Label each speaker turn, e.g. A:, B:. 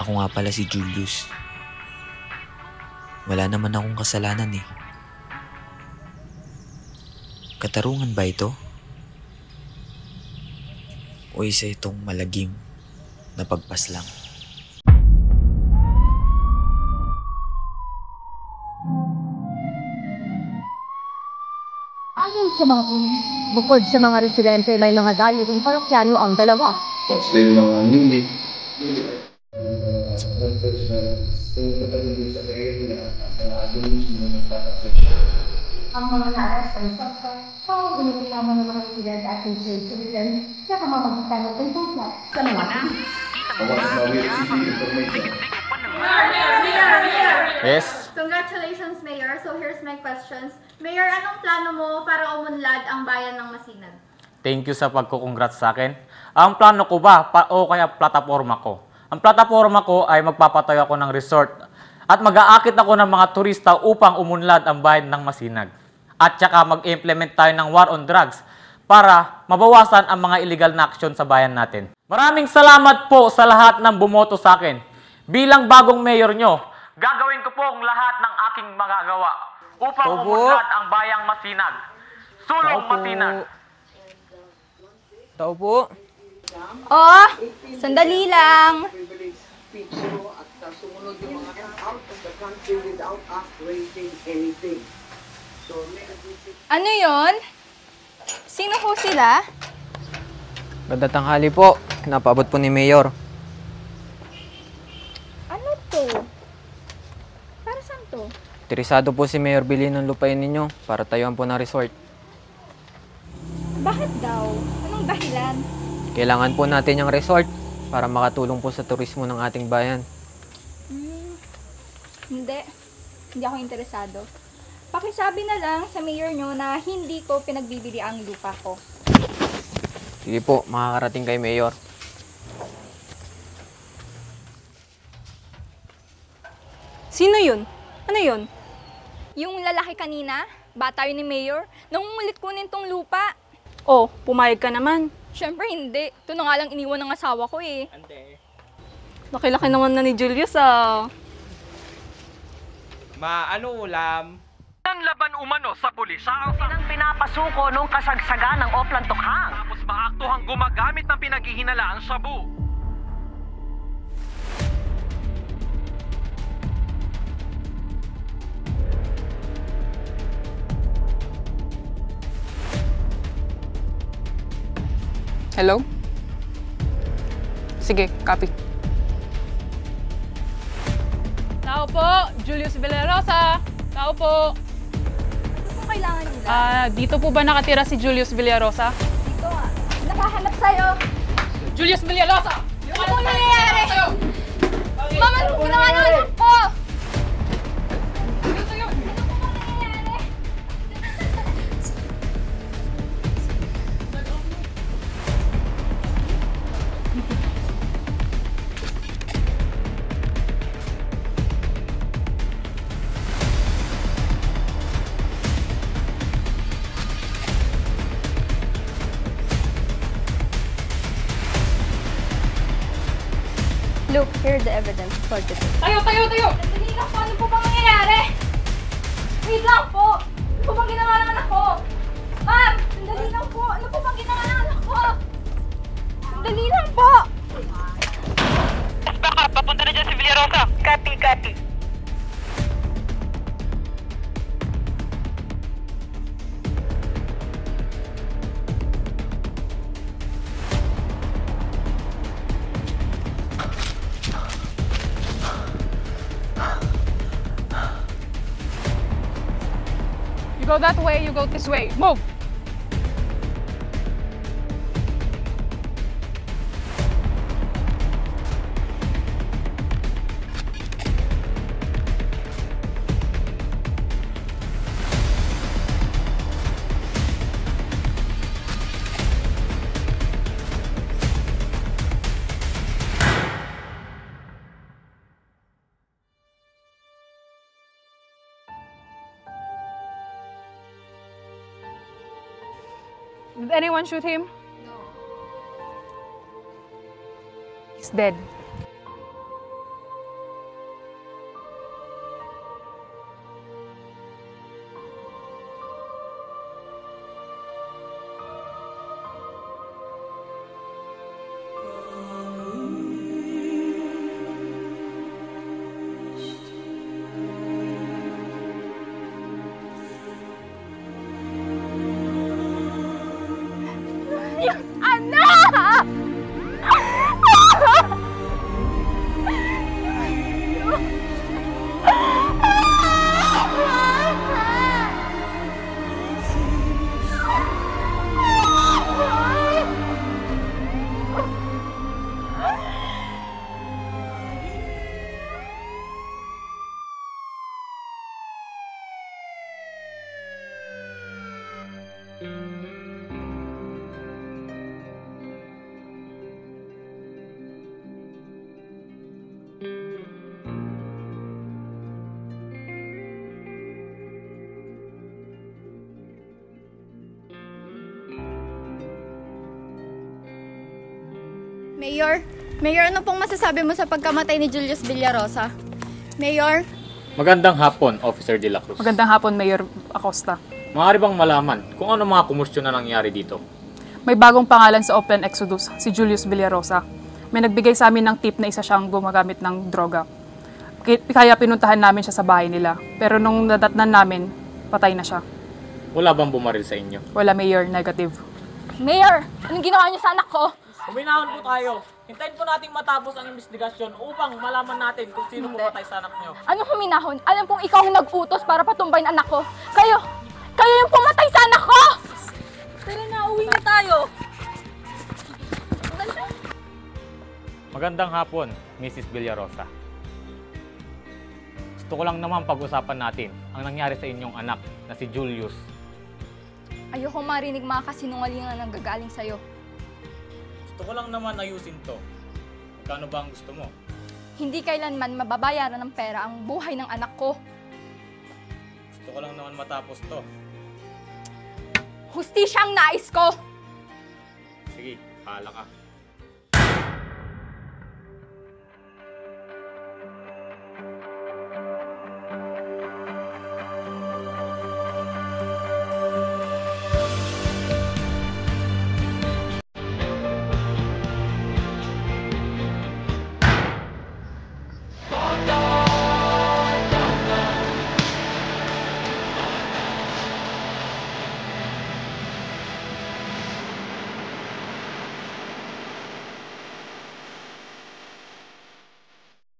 A: Ako nga pala si Julius. Wala naman akong kasalanan eh. Katarungan ba ito? O isa itong malagim na pagpaslang?
B: Ayon sa mga bukod sa mga residente, may mga dating parokyano ang dalawa.
C: Sa'yo mga hindi.
B: Ang mga naaras ay sakta, pang-ulit naman ng mga residente at citizen sa pamamagitan ng tungkol sa mga
D: Yes?
E: Congratulations, Mayor. So here's my questions. Mayor, anong plano mo para umunlad ang bayan ng Masinag?
D: Thank you sa pagkukongrats sa akin. Ang plano ko ba o kaya plataforma ko? Ang plataforma ko ay magpapatayo ako ng resort at mag-aakit ako ng mga turista upang umunlad ang bayan ng Masinag. At saka mag-implement tayo ng war on drugs para mabawasan ang mga illegal na aksyon sa bayan natin. Maraming salamat po sa lahat ng bumoto sa akin. Bilang bagong mayor nyo, gagawin ko po ang lahat ng aking magagawa upang umunlad ang bayang Masinag. Sulong Masinag!
F: Tao po.
G: Oh, sandali lang. Ano yon? Sino ho sila?
F: Ganda tanghali po. Napaabot po ni Mayor.
G: Ano to? Para saan to?
F: Interesado po si Mayor bilhin ng lupain ninyo para tayuan po ng resort.
G: Bakit daw? Anong dahilan?
F: Kailangan po natin yung resort para makatulong po sa turismo ng ating bayan.
G: Hindi. Hindi ako interesado. Pakisabi na lang sa mayor nyo na hindi ko pinagbibili ang lupa ko.
F: Sige po, makakarating kay Mayor.
H: Sino yun? Ano yun?
G: Yung lalaki kanina, bata yun ni mayor, nangungulit kunin tong lupa.
H: Oh, pumayag ka naman.
G: Siyempre hindi. Ito na nga lang iniwan ng asawa ko eh.
H: Laki-laki naman na ni Julius ah.
I: Ano ulam?
J: Ang laban umano sa pulisya ang pinapasuko nung kasagsagan ng Oplan Tokhang. Tapos maaktuhang gumagamit ng pinaghihinalaang sabu.
H: Hello? Sige, copy. Tao po, Julius Villarosa. Tao po.
G: Ano po kailangan nila?
H: Dito po ba nakatira si Julius Villarosa?
G: Dito ah. Nakahanap sa'yo.
H: Julius Villarosa!
G: Ano po nangyayari? Mama, ano po ginawa ng anak ko? Ano po nangyayari? Look, here's the evidence for this.
H: Tayo!
G: Sandali lang po, ano po bang nangyayari? Wait lang po! Ano po bang ginawa ng anak ko? Ma'am! Sandali lang po! Ano po bang ginawa ng anak ko? Sandali lang po!
J: Baka, papunta na dyan si Villarosa. Kati.
H: You go that way, you go this way. Move! Did anyone shoot him? No. He's dead.
G: yung anak!
E: Mayor, ano pong masasabi mo sa pagkamatay ni Julius Villarosa? Mayor?
D: Magandang hapon, Officer De La Cruz.
H: Magandang hapon, Mayor Acosta.
D: Maaari bang malaman kung ano mga komosyon na nangyari dito?
H: May bagong pangalan sa Open Exodus, si Julius Villarosa. May nagbigay sa amin ng tip na isa siyang gumagamit ng droga. Kaya pinuntahan namin siya sa bahay nila. Pero nung nadatnan namin, patay na siya.
D: Wala bang bumaril sa inyo?
H: Wala, Mayor. Negative.
G: Mayor, anong ginawa niyo sa anak ko?
D: Huminahon po tayo. Hintayin po nating matapos ang investigasyon upang malaman natin kung sino pumatay sa anak niyo.
G: Anong huminahon? Alam kong ikaw ang nag-utos para patumbayin anak ko. Kayo yung pumatay sa anak ko! Tara na, uwi na tayo.
D: Magandang hapon, Mrs. Villarosa. Gusto ko lang naman pag-usapan natin ang nangyari sa inyong anak na si Julius.
G: Ayoko marinig mga kasinungalingan ang gagaling sa'yo.
D: Gusto ko lang naman ayusin to. Magkano ba ang gusto mo?
G: Hindi kailanman mababayaran ng pera ang buhay ng anak ko.
D: Gusto ko lang naman matapos to.
G: Hustisya ang nais ko!
D: Sige, pahala ka.